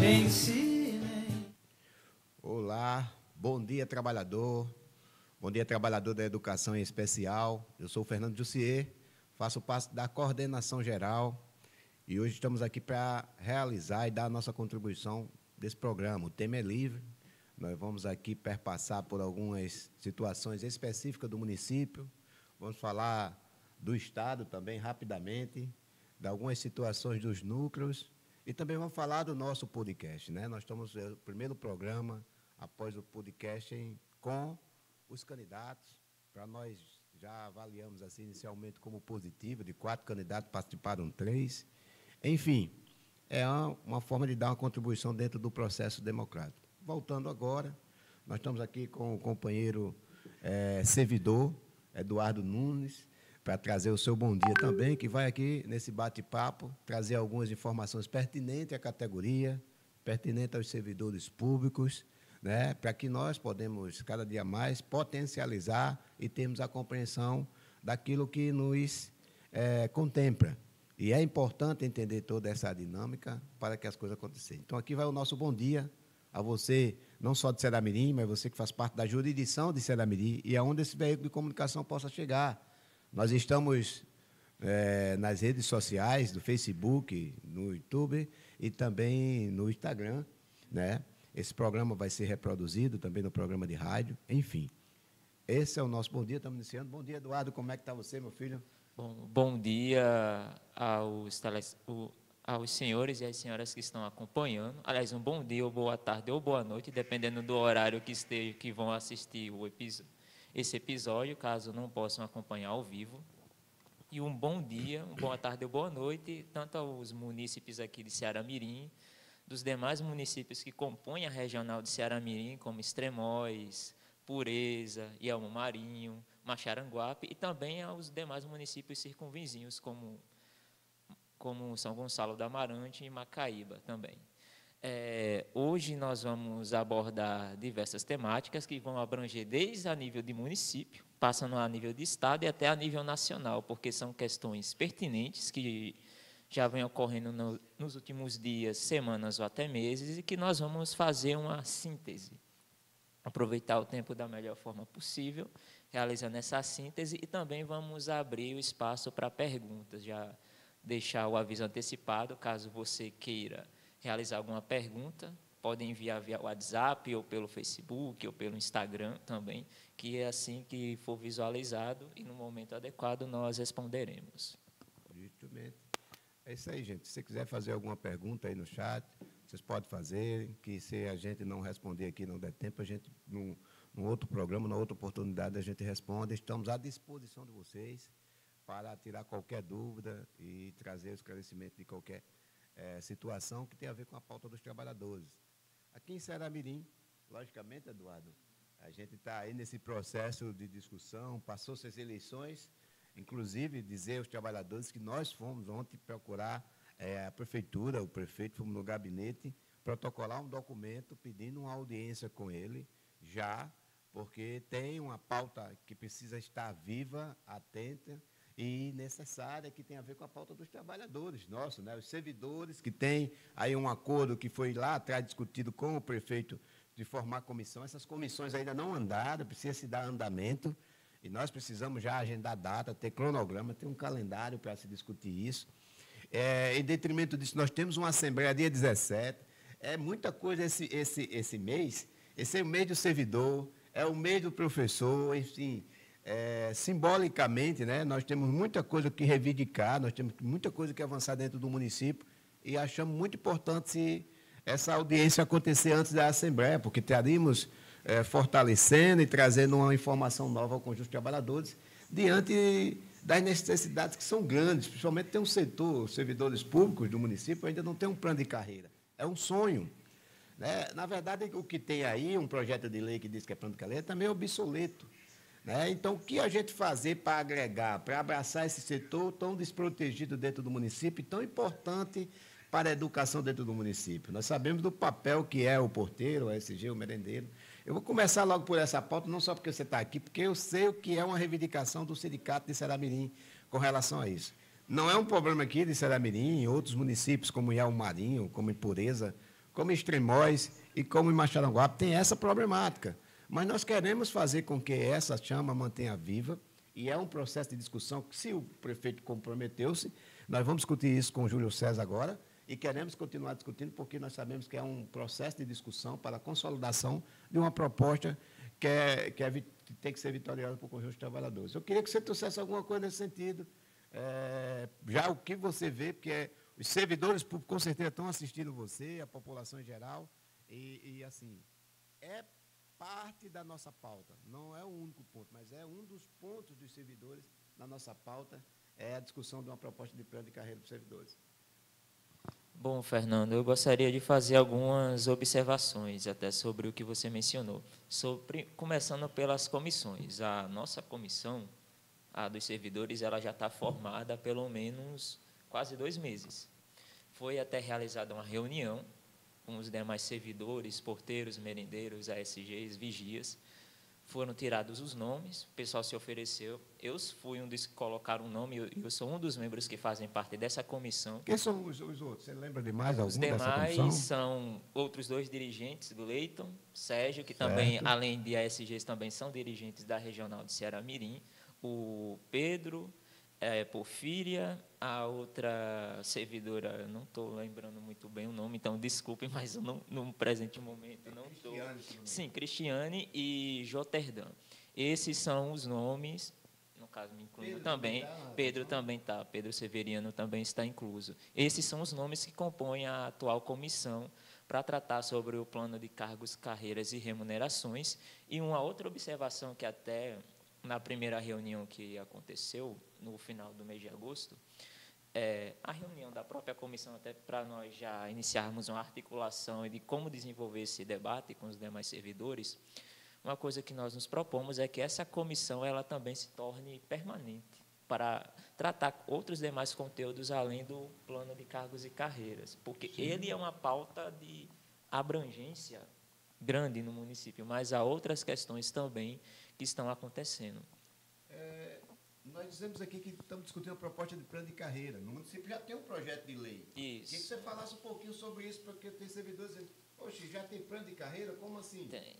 ensinem. Olá, bom dia, trabalhador. Bom dia, trabalhador da educação em especial. Eu sou o Fernando Jussier, faço parte da coordenação geral e hoje estamos aqui para realizar e dar a nossa contribuição desse programa. O tema é livre. Nós vamos aqui perpassar por algumas situações específicas do município. Vamos falar do Estado também, rapidamente, de algumas situações dos núcleos e também vamos falar do nosso podcast, né? Nós estamos no primeiro programa após o podcast com os candidatos. Para nós já avaliamos assim inicialmente como positivo, de 4 candidatos participaram 3. Enfim, é uma forma de dar uma contribuição dentro do processo democrático. Voltando agora, nós estamos aqui com o companheiro servidor, Eduardo Nunes, para trazer o seu bom dia também, que vai aqui nesse bate-papo trazer algumas informações pertinentes à categoria, pertinentes aos servidores públicos, né, para que nós podemos, cada dia mais, potencializar e termos a compreensão daquilo que nos contempla. E é importante entender toda essa dinâmica para que as coisas aconteçam. Então, aqui vai o nosso bom dia a você, não só de Ceará-Mirim, mas você que faz parte da jurisdição de Ceará-Mirim e aonde esse veículo de comunicação possa chegar. Nós estamos nas redes sociais, do Facebook, no YouTube e também no Instagram, né? Esse programa vai ser reproduzido também no programa de rádio, enfim. Esse é o nosso bom dia, estamos iniciando. Bom dia, Eduardo, como é que está você, meu filho? Bom dia aos senhores e às senhoras que estão acompanhando. Aliás, um bom dia, ou boa tarde, ou boa noite, dependendo do horário que vão assistir esse episódio, caso não possam acompanhar ao vivo. E um bom dia, uma boa tarde ou boa noite, tanto aos munícipes aqui de Ceará-Mirim, dos demais municípios que compõem a regional de Ceará-Mirim, como Extremóis, Pureza, Ielmo Marinho, Maxaranguape, e também aos demais municípios circunvizinhos, como São Gonçalo do Amarante e Macaíba também. Hoje nós vamos abordar diversas temáticas que vão abranger desde a nível de município, passando a nível de estado e até a nível nacional, porque são questões pertinentes que já vem ocorrendo nos últimos dias, semanas ou até meses, e que nós vamos fazer uma síntese, aproveitar o tempo da melhor forma possível, realizando essa síntese, e também vamos abrir o espaço para perguntas, já deixar o aviso antecipado, caso você queira realizar alguma pergunta, pode enviar via WhatsApp, ou pelo Facebook, ou pelo Instagram também, que é assim que for visualizado, e no momento adequado nós responderemos. Justamente. É isso aí, gente. Se você quiser fazer alguma pergunta aí no chat, vocês podem fazer, que se a gente não responder aqui, não der tempo, a gente, num outro programa, numa outra oportunidade, a gente responde. Estamos à disposição de vocês para tirar qualquer dúvida e trazer o esclarecimento de qualquer situação que tem a ver com a pauta dos trabalhadores. Aqui em Ceará-Mirim, logicamente, Eduardo, a gente está aí nesse processo de discussão, passou-se as eleições, inclusive dizer aos trabalhadores que nós fomos ontem procurar a prefeitura, o prefeito, fomos no gabinete, protocolar um documento pedindo uma audiência com ele, já, porque tem uma pauta que precisa estar viva, atenta e necessária, que tem a ver com a pauta dos trabalhadores nossos, né? Os servidores, que tem aí um acordo que foi lá atrás discutido com o prefeito de formar comissão. Essas comissões ainda não andaram, precisa se dar andamento, e nós precisamos já agendar data, ter cronograma, ter um calendário para se discutir isso. Em detrimento disso, nós temos uma assembleia dia 17, é muita coisa esse mês. Esse é o mês do servidor, é o mês do professor, enfim, simbolicamente, né, nós temos muita coisa que reivindicar, nós temos muita coisa que avançar dentro do município, e achamos muito importante essa audiência acontecer antes da Assembleia, porque estaríamos fortalecendo e trazendo uma informação nova ao conjunto dos trabalhadores, diante das necessidades que são grandes, principalmente tem um setor, os servidores públicos do município ainda não tem um plano de carreira, é um sonho. Né? Na verdade, o que tem aí, um projeto de lei que diz que é plano de carreira, também é obsoleto. Né? Então, o que a gente fazer para agregar, para abraçar esse setor tão desprotegido dentro do município, tão importante para a educação dentro do município? Nós sabemos do papel que é o porteiro, o SG, o merendeiro. Eu vou começar logo por essa pauta, não só porque você está aqui, porque eu sei o que é uma reivindicação do Sindicato de Ceará-Mirim com relação a isso. Não é um problema aqui de Ceará-Mirim, em outros municípios, como Ielmo Marinho, como em Pureza, como em Extremóis e como em Maxaranguape, tem essa problemática. Mas nós queremos fazer com que essa chama mantenha viva, e é um processo de discussão que, se o prefeito comprometeu-se, nós vamos discutir isso com o Júlio César agora, e queremos continuar discutindo, porque nós sabemos que é um processo de discussão para a consolidação de uma proposta que tem que ser vitoriosa para o conjunto de trabalhadores. Eu queria que você trouxesse alguma coisa nesse sentido, já o que você vê, porque os servidores públicos com certeza estão assistindo você, a população em geral, e assim, é parte da nossa pauta, não é o único ponto, mas é um dos pontos dos servidores na nossa pauta, é a discussão de uma proposta de plano de carreira para os servidores. Bom, Fernando, eu gostaria de fazer algumas observações até sobre o que você mencionou. Começando pelas comissões. A nossa comissão, a dos servidores, ela já está formada há pelo menos quase 2 meses. Foi até realizada uma reunião com os demais servidores, porteiros, merendeiros, ASGs, vigias. Foram tirados os nomes, o pessoal se ofereceu. Eu fui um dos que colocaram o nome, eu sou um dos membros que fazem parte dessa comissão. Quem são os outros? Você lembra de mais algum dessa comissão? Os demais são outros 2 dirigentes, Gleiton, Sérgio, que também, além de ASGs, também são dirigentes da Regional de Ceará-Mirim, o Pedro, Porfíria, a outra servidora, não estou lembrando muito bem o nome, então desculpem, mas eu não, no presente momento não estou. Sim, Cristiane e Joterdã. Esses são os nomes, no caso me incluindo também, Pedro também está, Pedro Severiano também está incluso. Esses são os nomes que compõem a atual comissão para tratar sobre o plano de cargos, carreiras e remunerações. E uma outra observação que até na primeira reunião que aconteceu, no final do mês de agosto, a reunião da própria comissão, até para nós já iniciarmos uma articulação de como desenvolver esse debate com os demais servidores, uma coisa que nós nos propomos é que essa comissão ela também se torne permanente, para tratar outros demais conteúdos além do plano de cargos e carreiras, porque ele é uma pauta de abrangência grande no município, mas há outras questões também que estão acontecendo. Nós dizemos aqui que estamos discutindo a proposta de plano de carreira. No município já tem um projeto de lei. Isso. Queria que você falasse um pouquinho sobre isso, porque tem servidores dizendo, poxa, já tem plano de carreira? Como assim? Tem.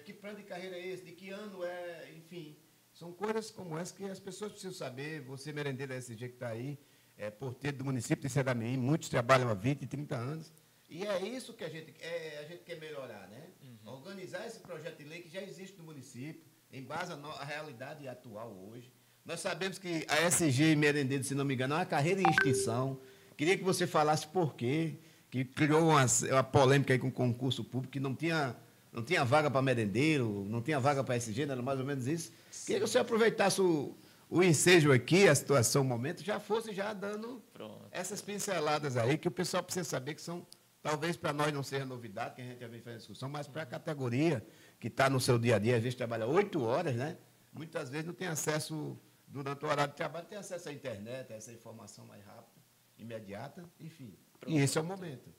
Que plano de carreira é esse? De que ano é? Enfim, são coisas como essa que as pessoas precisam saber. Você, merendeiro da SG que está aí, porteiro do município de Ceará-Mirim, muitos trabalham há 20, 30 anos. E é isso que a gente quer melhorar, né? Uhum. Organizar esse projeto de lei que já existe no município, em base à realidade atual hoje. Nós sabemos que a SG Merendeiro, se não me engano, é uma carreira em extinção. Queria que você falasse por quê, que criou uma polêmica aí com o concurso público, que não tinha vaga para merendeiro, não tinha vaga para SG, não era mais ou menos isso. Sim. Queria que você aproveitasse o ensejo aqui, a situação, o momento, já fosse já dando essas pinceladas aí, que o pessoal precisa saber que são, talvez para nós não seja novidade, que a gente já vem fazendo discussão, mas para a categoria que está no seu dia a dia, às vezes trabalha 8 horas, né? Muitas vezes não tem acesso, durante o horário de trabalho, tem acesso à internet, a essa informação mais rápida, imediata, enfim. Pronto. E esse é o momento.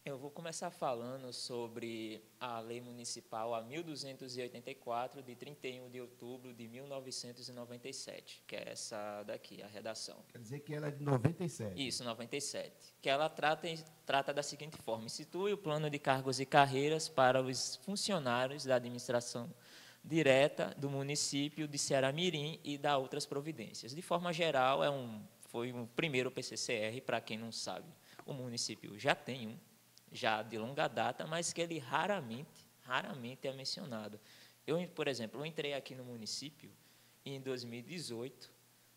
Eu vou começar falando sobre a Lei Municipal a 1284, de 31 de outubro de 1997, que é essa daqui, a redação. Quer dizer que ela é de 97. Isso, 97. Que ela trata da seguinte forma: institui o plano de cargos e carreiras para os funcionários da administração direta do município de Ceará-Mirim e dá outras providências. De forma geral, foi um primeiro PCCR, para quem não sabe, o município já tem já de longa data, mas que ele raramente é mencionado. Por exemplo, eu entrei aqui no município em 2018,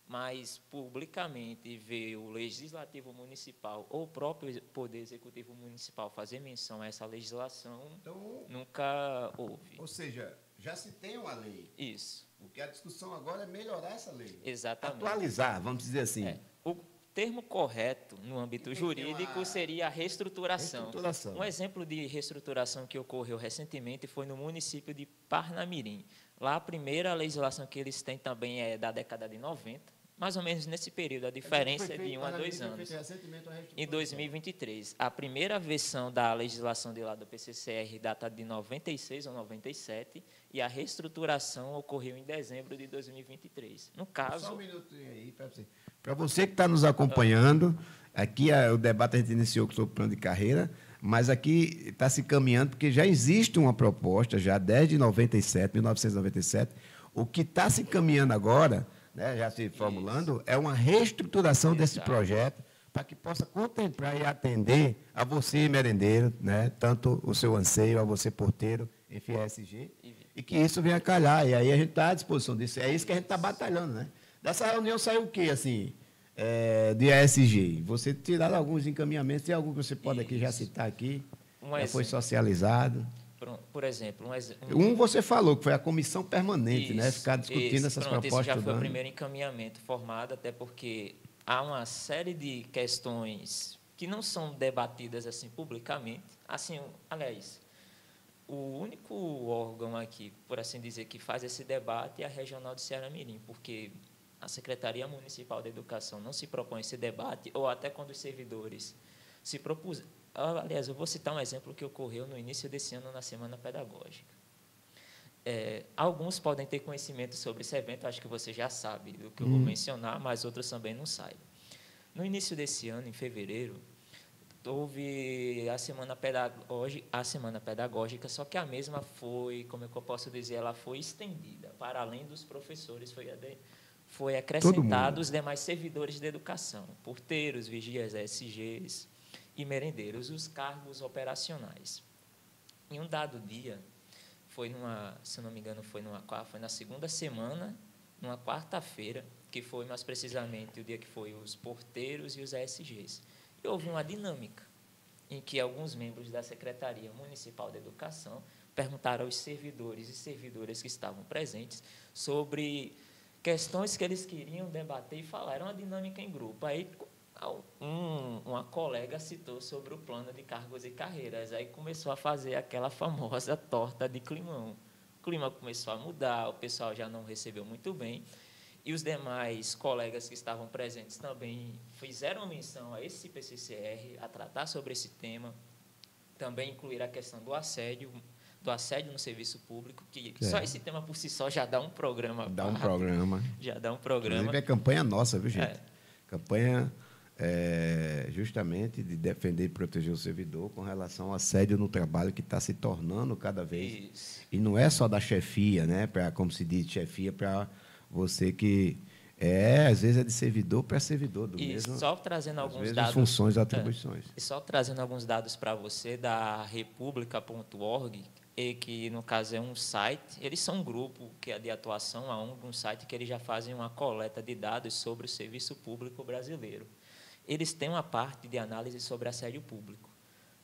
mas publicamente ver o Legislativo Municipal ou o próprio Poder Executivo Municipal fazer menção a essa legislação, então, nunca houve. Ou seja, já se tem uma lei. Isso. O que a discussão agora é melhorar essa lei. Exatamente. Atualizar, vamos dizer assim. O termo correto no âmbito jurídico seria a reestruturação. Um exemplo de reestruturação que ocorreu recentemente foi no município de Parnamirim. Lá a primeira legislação que eles têm também é da década de 90, mais ou menos nesse período, a diferença é de 1 a 2 anos. Em 2023, a primeira versão da legislação de lá do PCCR data de 96 ou 97, e a reestruturação ocorreu em dezembro de 2023. No caso... Só um minutinho aí, para você que está nos acompanhando, aqui o debate a gente iniciou sobre o plano de carreira, mas aqui está se caminhando, porque já existe uma proposta, já desde 1997, o que está se caminhando agora, né, já se formulando, é uma reestruturação desse projeto para que possa contemplar e atender a você, merendeiro, né, tanto o seu anseio, a você, porteiro, enfim, ESG, e que isso venha calhar. E aí a gente está à disposição disso. É isso que a gente está batalhando. Né? Dessa reunião saiu o quê, assim, de ESG? Você tiraram alguns encaminhamentos, tem algum que você pode aqui já citar aqui? Já foi socializado? Por exemplo, você falou, que foi a comissão permanente, né? Ficar discutindo essas propostas. Esse já foi o primeiro encaminhamento formado, até porque há uma série de questões que não são debatidas assim publicamente. Assim, aliás, o único órgão aqui, por assim dizer, que faz esse debate é a Regional de Ceará-Mirim, porque a Secretaria Municipal de Educação não se propõe esse debate, ou até quando os servidores se propusem. Aliás, eu vou citar um exemplo que ocorreu no início desse ano na Semana Pedagógica. Alguns podem ter conhecimento sobre esse evento, acho que você já sabe do que eu vou mencionar, mas outros também não sabem. No início desse ano, em fevereiro, houve a Semana Pedagógica, só que a mesma foi, como é que eu posso dizer, ela foi estendida. Para além dos professores, foi acrescentado os demais servidores de educação, porteiros, vigias, ESGs, e merendeiros, os cargos operacionais. Em um dado dia, se não me engano, foi na segunda semana, numa quarta-feira, que foi mais precisamente o dia que foi os porteiros e os ESGs. E houve uma dinâmica em que alguns membros da Secretaria Municipal de Educação perguntaram aos servidores e servidoras que estavam presentes sobre questões que eles queriam debater e falar. Era uma dinâmica em grupo. Aí, uma colega citou sobre o plano de cargos e carreiras, aí começou a fazer aquela famosa torta de climão. O clima começou a mudar, o pessoal já não recebeu muito bem, e os demais colegas que estavam presentes também fizeram menção a esse PCCR, a tratar sobre esse tema, também incluir a questão do assédio no serviço público, que só esse tema por si só já dá um programa. Já dá um programa. Inclusive é campanha nossa, viu, gente? Campanha... justamente de defender e proteger o servidor com relação ao assédio no trabalho que está se tornando cada vez. Isso. E não é só da chefia, né? Como se diz, chefia para você que às vezes é de servidor para servidor do mesmo. Só trazendo alguns dados, funções e atribuições. Só trazendo alguns dados para você da republica.org, e que no caso é um site, eles são um grupo que é de atuação a um site que eles já fazem uma coleta de dados sobre o serviço público brasileiro. Eles têm uma parte de análise sobre assédio público.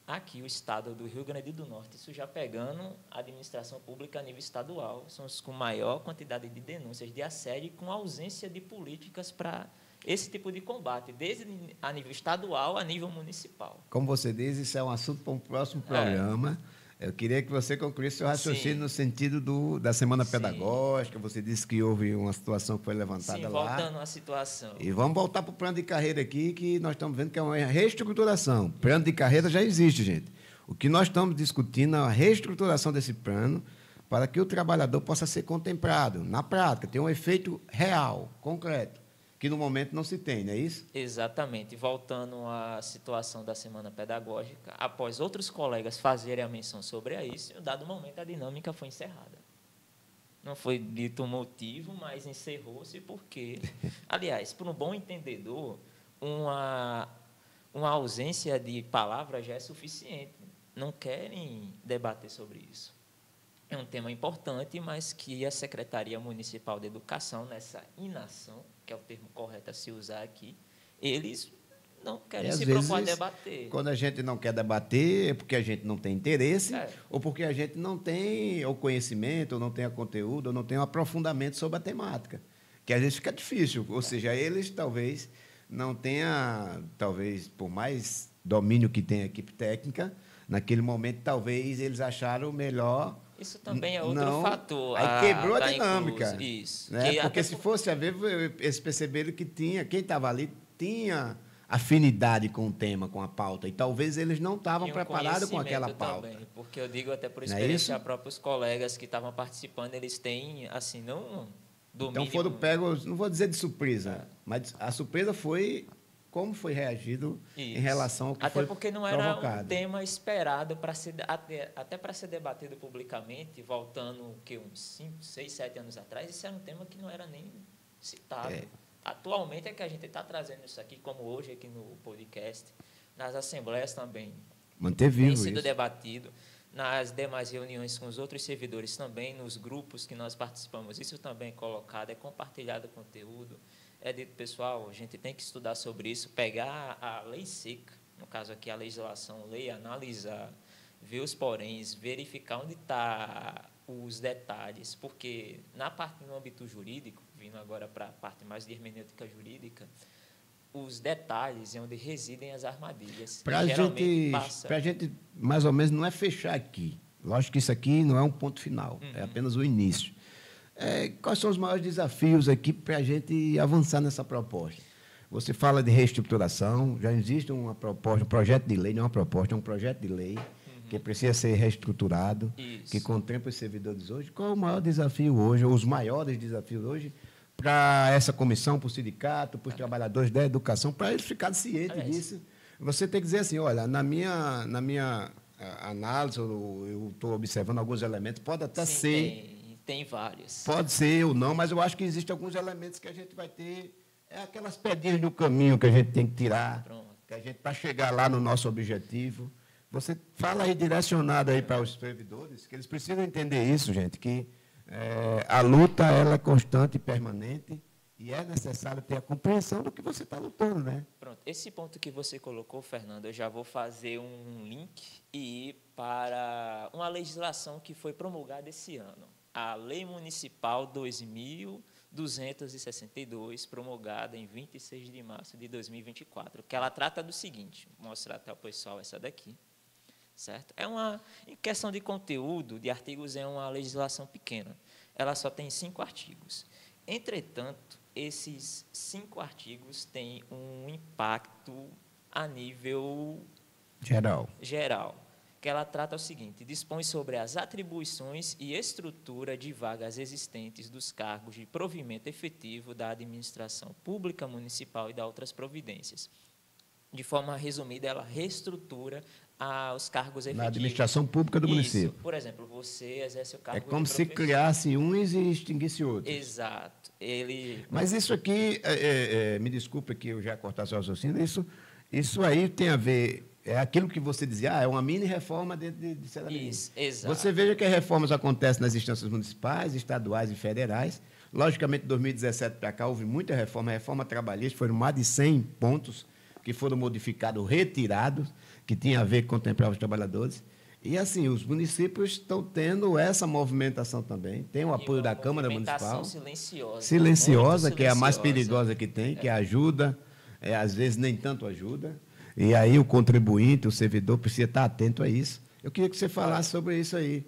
Aqui, o estado do Rio Grande do Norte, isso já pegando a administração pública a nível estadual, são os com maior quantidade de denúncias de assédio e com ausência de políticas para esse tipo de combate, desde a nível estadual a nível municipal. Como você diz, isso é um assunto para um próximo programa. Eu queria que você concluísse seu raciocínio no sentido da Semana Pedagógica. Você disse que houve uma situação que foi levantada lá. Voltando à situação. E vamos voltar para o plano de carreira aqui, que nós estamos vendo que é uma reestruturação. Plano de carreira já existe, gente. O que nós estamos discutindo é a reestruturação desse plano para que o trabalhador possa ser contemplado na prática, ter um efeito real, concreto, que no momento não se tem, não é isso? Exatamente. Voltando à situação da Semana Pedagógica, após outros colegas fazerem a menção sobre isso, em um dado momento a dinâmica foi encerrada. Não foi dito o motivo, mas encerrou-se porque, aliás, para um bom entendedor, uma ausência de palavras já é suficiente. Não querem debater sobre isso. É um tema importante, mas que a Secretaria Municipal de Educação, nessa inação, que é o termo correto a se usar aqui, eles não querem se propor a debater. Quando a gente não quer debater, é porque a gente não tem interesse, ou porque a gente não tem o conhecimento, ou não tem o conteúdo, ou não tem o aprofundamento sobre a temática, que às vezes fica difícil. Ou seja, eles talvez não tenham, talvez, por mais domínio que tenha a equipe técnica, naquele momento, talvez, eles acharam melhor Isso também é outro Não, fator. aí quebrou a da dinâmica. incluso. Isso. Né? Que Porque até se fosse a ver, eles perceberam que tinha, quem estava ali tinha afinidade com o tema, com a pauta, e talvez eles não estavam tinha um preparados com aquela conhecimento pauta. também, porque eu digo até por Não é experiência, isso? próprios colegas que estavam participando, eles têm, assim, não do Então mínimo... foram pegos, não vou dizer de surpresa, mas a surpresa foi como foi reagido em Isso. relação ao que até foi porque não era provocado. um tema esperado para ser até para ser debatido publicamente, voltando que uns 5, 6, 7 anos atrás, isso era um tema que não era nem citado. Atualmente é que a gente está trazendo isso aqui, como hoje aqui no podcast, nas assembleias também. Manter vivo Tem sido isso. debatido nas demais reuniões com os outros servidores também, nos grupos que nós participamos, isso também é colocado, é compartilhado o conteúdo. É dito, pessoal, a gente tem que estudar sobre isso, pegar a lei seca, no caso aqui a legislação, ler, analisar, ver os poréns, verificar onde está os detalhes, porque na parte no âmbito jurídico, vindo agora para a parte mais de hermenêutica jurídica, os detalhes é onde residem as armadilhas. Para a gente, mais ou menos, não é fechar aqui. Lógico que isso aqui não é um ponto final, é apenas o início. Quais são os maiores desafios aqui para a gente avançar nessa proposta? Você fala de reestruturação, já existe uma proposta, um projeto de lei, não é uma proposta, é um projeto de lei que precisa ser reestruturado, que contempla os servidores hoje. Qual é o maior desafio hoje, ou os maiores desafios hoje, para essa comissão, para o sindicato, para os trabalhadores da educação, para eles ficarem cientes disso? Você tem que dizer assim, olha, na minha análise, eu estou observando alguns elementos, pode até ser... Tem vários. Pode ser ou não, mas eu acho que existem alguns elementos que a gente vai ter, aquelas pedrinhas no caminho que a gente tem que tirar, que a gente para chegar lá no nosso objetivo. Você fala aí direcionado aí para os servidores, que eles precisam entender isso, gente, que a luta ela é constante e permanente e é necessário ter a compreensão do que você está lutando, né? Pronto, esse ponto que você colocou, Fernando, eu já vou fazer um link e ir para uma legislação que foi promulgada esse ano. A Lei Municipal 2262, promulgada em 26 de março de 2024, que ela trata do seguinte, vou mostrar até o pessoal essa daqui, certo? Em questão de conteúdo, de artigos, é uma legislação pequena, ela só tem 5 artigos. Entretanto, esses 5 artigos têm um impacto a nível geral. Que ela trata o seguinte, dispõe sobre as atribuições e estrutura de vagas existentes dos cargos de provimento efetivo da administração pública municipal e da outras providências. De forma resumida, ela reestrutura os cargos efetivos. Na administração pública do município. Por exemplo, você exerce o cargo de como se professor. criasse uns e extinguisse outros. Exato. Mas isso aqui, me desculpe que eu já cortar seu raciocínio, isso aí tem a ver... É aquilo que você dizia, é uma mini-reforma de cidadania. Isso, exato. Você veja que as reformas acontecem nas instâncias municipais, estaduais e federais. Logicamente, de 2017 para cá, houve muita reforma. A reforma trabalhista, foram mais de 100 pontos que foram modificados, retirados, que tinha a ver com contemplar os trabalhadores. E, assim, os municípios estão tendo essa movimentação também. Tem o apoio da Câmara Municipal. Silenciosa, que é a mais perigosa que tem, que ajuda, às vezes nem tanto ajuda. E aí o contribuinte, o servidor, precisa estar atento a isso. Eu queria que você falasse sobre isso aí.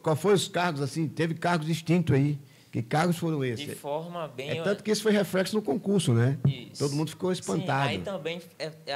Qual foram os cargos, assim, teve cargos distintos aí. Que cargos foram esses? De forma bem... tanto que isso foi reflexo no concurso, né? Isso. Todo mundo ficou espantado. Sim, aí também,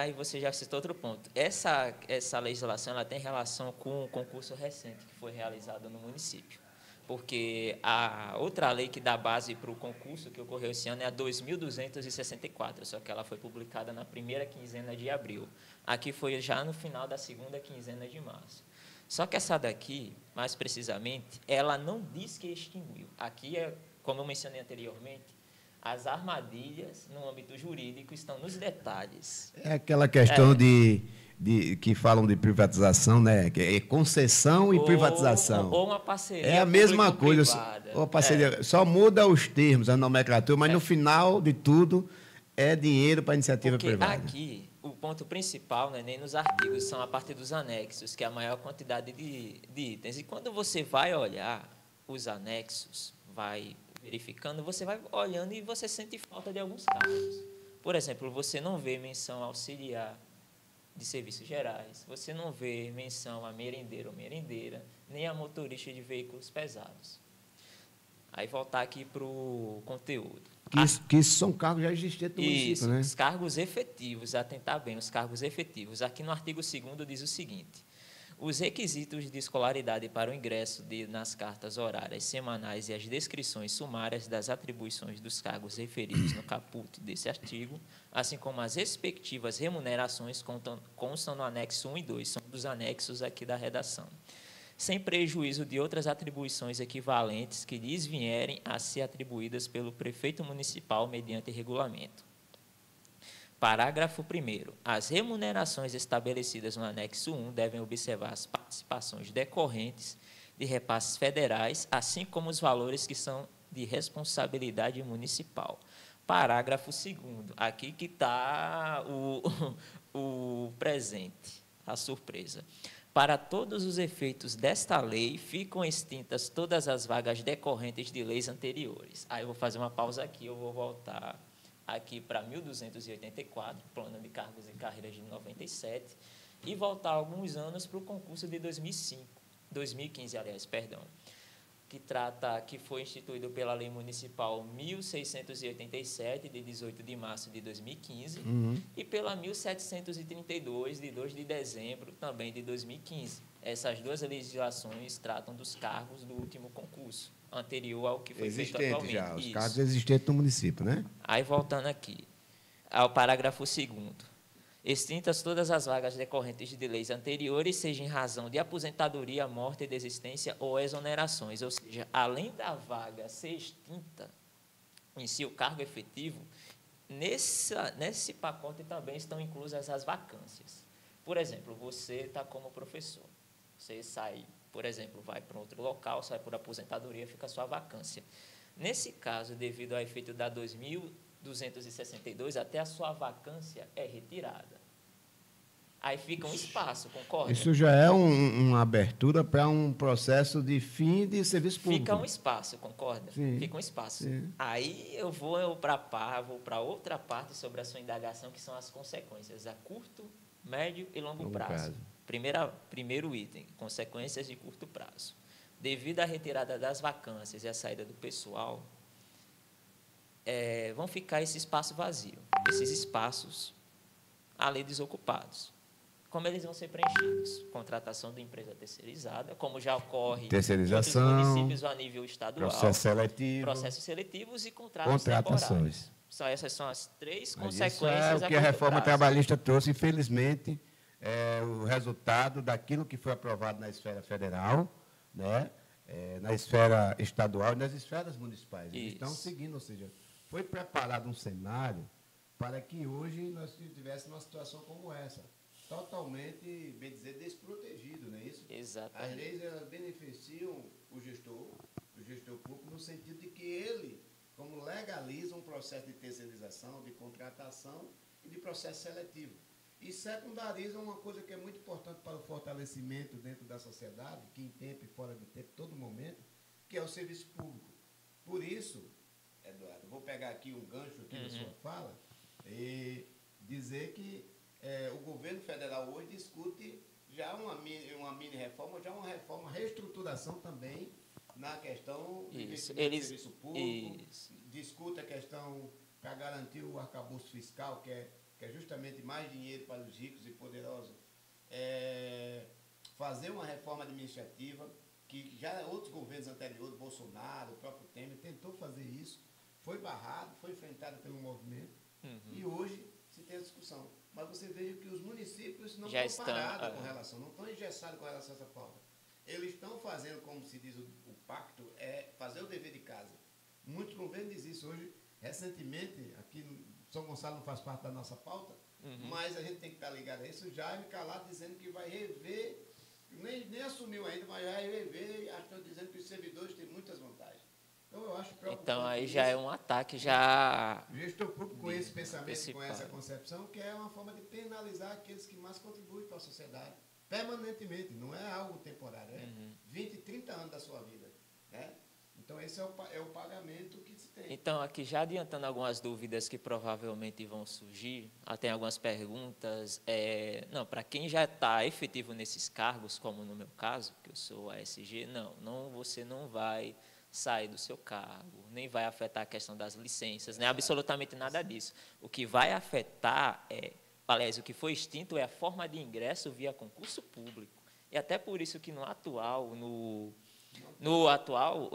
aí você já citou outro ponto. Essa legislação ela tem relação com o concurso recente que foi realizado no município. Porque a outra lei que dá base para o concurso que ocorreu esse ano é a 2.264, só que ela foi publicada na primeira quinzena de abril. Aqui foi já no final da segunda quinzena de março. Só que essa daqui, mais precisamente, ela não diz que extinguiu. Aqui, como eu mencionei anteriormente, as armadilhas no âmbito jurídico estão nos detalhes. É aquela questão que falam de privatização, né? Que é concessão e privatização. Ou uma parceria. É a mesma coisa. Ou parceria, só muda os termos, a nomenclatura, mas no final de tudo é dinheiro para a iniciativa privada. Aqui, o ponto principal não é nem nos artigos, são a parte dos anexos, que é a maior quantidade de itens. E quando você vai olhar os anexos, vai verificando, você vai olhando e você sente falta de alguns cargos. Por exemplo, você não vê menção auxiliar de serviços gerais, você não vê menção a merendeiro ou merendeira, nem a motorista de veículos pesados. Aí voltar aqui para o conteúdo. Que isso são cargos já existentes no município, Isso, né? os cargos efetivos, atentar bem, os cargos efetivos. Aqui no artigo 2º diz o seguinte: os requisitos de escolaridade para o ingresso nas cartas horárias semanais e as descrições sumárias das atribuições dos cargos referidos no caput desse artigo, assim como as respectivas remunerações, constam no anexo 1 e 2, são dos anexos aqui da redação, sem prejuízo de outras atribuições equivalentes que lhes vierem a ser atribuídas pelo prefeito municipal mediante regulamento. Parágrafo 1º. As remunerações estabelecidas no anexo 1 devem observar as participações decorrentes de repasses federais, assim como os valores que são de responsabilidade municipal. Parágrafo 2º. Aqui que está o presente, a surpresa. Para todos os efeitos desta lei, ficam extintas todas as vagas decorrentes de leis anteriores. Aí eu vou fazer uma pausa aqui, eu vou voltar aqui para 1284, Plano de Cargos e Carreiras de 97, e voltar alguns anos para o concurso de 2015, que foi instituído pela Lei Municipal 1687, de 18 de março de 2015, e pela 1732, de 2 de dezembro, também de 2015. Essas duas legislações tratam dos cargos do último concurso, anterior ao que foi feito atualmente. Já, os cargos existentes no município, né? Aí, voltando aqui, ao parágrafo 2º. Extintas todas as vagas decorrentes de leis anteriores, seja em razão de aposentadoria, morte, desistência ou exonerações. Ou seja, além da vaga ser extinta em si, o cargo efetivo, nesse pacote também estão inclusas as vacâncias. Por exemplo, você está como professor. Você sai, por exemplo, vai para outro local, sai por aposentadoria, fica a sua vacância. Nesse caso, devido ao efeito da 2262, até a sua vacância é retirada. Aí fica um espaço, concorda? Isso já é uma abertura para um processo de fim de serviço público. Fica um espaço, concorda? Sim. Fica um espaço. Sim. Aí eu vou para outra parte sobre a sua indagação, que são as consequências a curto, médio e longo prazo. Primeiro item, consequências de curto prazo. Devido à retirada das vacâncias e à saída do pessoal, vão ficar esse espaço vazio, esses espaços ali desocupados. Como eles vão ser preenchidos? Contratação de empresa terceirizada, como já ocorre em outros municípios a nível estadual. Processos seletivos e contratações. Essas são as três consequências. Isso é o que a reforma trabalhista trouxe, infelizmente, o resultado daquilo que foi aprovado na esfera federal, né? Na esfera estadual e nas esferas municipais. Eles estão seguindo, ou seja, foi preparado um cenário para que hoje nós estivéssemos numa situação como essa, totalmente, bem dizer, desprotegido, não é isso? Exatamente. As leis, elas beneficiam o gestor público, no sentido de que ele, como legaliza um processo de terceirização, de contratação e de processo seletivo. E secundariza uma coisa que é muito importante para o fortalecimento dentro da sociedade, que em tempo e fora de tempo, todo momento, que é o serviço público. Por isso, Eduardo, vou pegar aqui um gancho aqui na sua fala e dizer que o governo federal hoje discute já uma mini reforma, já uma reforma, reestruturação também na questão do investimento em serviço público, discute a questão para garantir o arcabouço fiscal, que é justamente mais dinheiro para os ricos e poderosos, fazer uma reforma administrativa, que já outros governos anteriores, Bolsonaro, o próprio Temer, tentou fazer isso, foi barrado, foi enfrentado pelo movimento, e hoje se tem a discussão. Mas você veja que os municípios não estão parados com relação, não estão engessados com relação a essa pauta. Eles estão fazendo, como se diz o pacto, fazer o dever de casa. Muitos governos dizem isso hoje. Recentemente, aqui São Gonçalo não faz parte da nossa pauta, mas a gente tem que estar ligado a isso. Jaime Calado dizendo que vai rever, nem assumiu ainda, mas vai rever, estou dizendo que os servidores têm muitas vantagens. Então, eu acho preocupante. Então, aí já é um ataque, já... O gestor público com esse pensamento, com essa concepção, que é uma forma de penalizar aqueles que mais contribuem para a sociedade, permanentemente, não é algo temporário, 20, 30 anos da sua vida, né? Então, esse é o pagamento que se tem. Então, aqui já adiantando algumas dúvidas que provavelmente vão surgir, tem algumas perguntas. Não, para quem já está efetivo nesses cargos, como no meu caso, que eu sou ASG, não, você não vai sair do seu cargo, nem vai afetar a questão das licenças, nem absolutamente nada disso. O que vai afetar aliás, o que foi extinto é a forma de ingresso via concurso público. E até por isso que no atual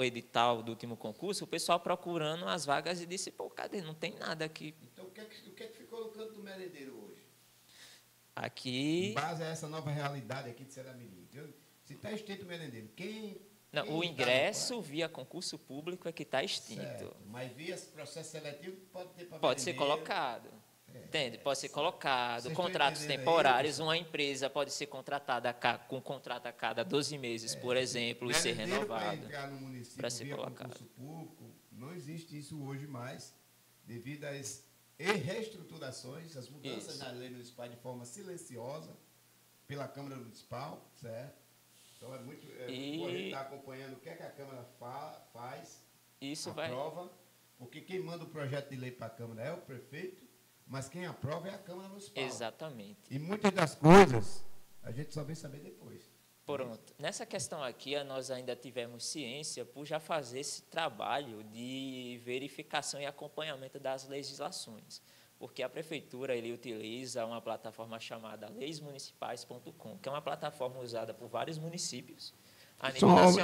edital do último concurso, o pessoal procurando as vagas e disse, pô, cadê? Não tem nada aqui. Então, o que é que ficou no canto do merendeiro hoje? Aqui... Em base a essa nova realidade aqui de Seramirim. Se está extinto o merendeiro, não, o ingresso via concurso público é que está extinto. Certo, mas via processo seletivo pode ter para pode ser colocado. Entende? Pode ser colocado. Vocês contratos temporários, uma empresa pode ser contratada com contrato a cada 12 meses, por exemplo, e ser renovado. Para entrar no município para ser via colocado. Concurso público, não existe isso hoje mais, devido às reestruturações, as mudanças na lei municipal de forma silenciosa pela Câmara Municipal, certo? Então, é muito bom a gente estar acompanhando o que é que a Câmara faz, aprova, porque quem manda o projeto de lei para a Câmara é o prefeito, mas quem aprova é a Câmara Municipal. Exatamente. E muitas das coisas a gente só vem saber depois. Pronto. Nessa questão aqui, nós ainda tivemos ciência por já fazer esse trabalho de verificação e acompanhamento das legislações. Porque a prefeitura ele utiliza uma plataforma chamada leismunicipais.com, que é uma plataforma usada por vários municípios.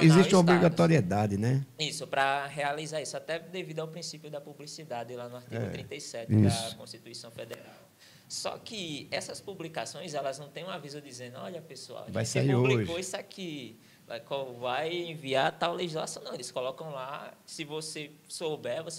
Existe uma obrigatoriedade, né? Isso, para realizar isso, até devido ao princípio da publicidade, lá no artigo 37 da Constituição Federal. Só que essas publicações, elas não têm um aviso dizendo, olha, pessoal, a gente publicou isso aqui, vai enviar tal legislação. Não, eles colocam lá, se você souber, você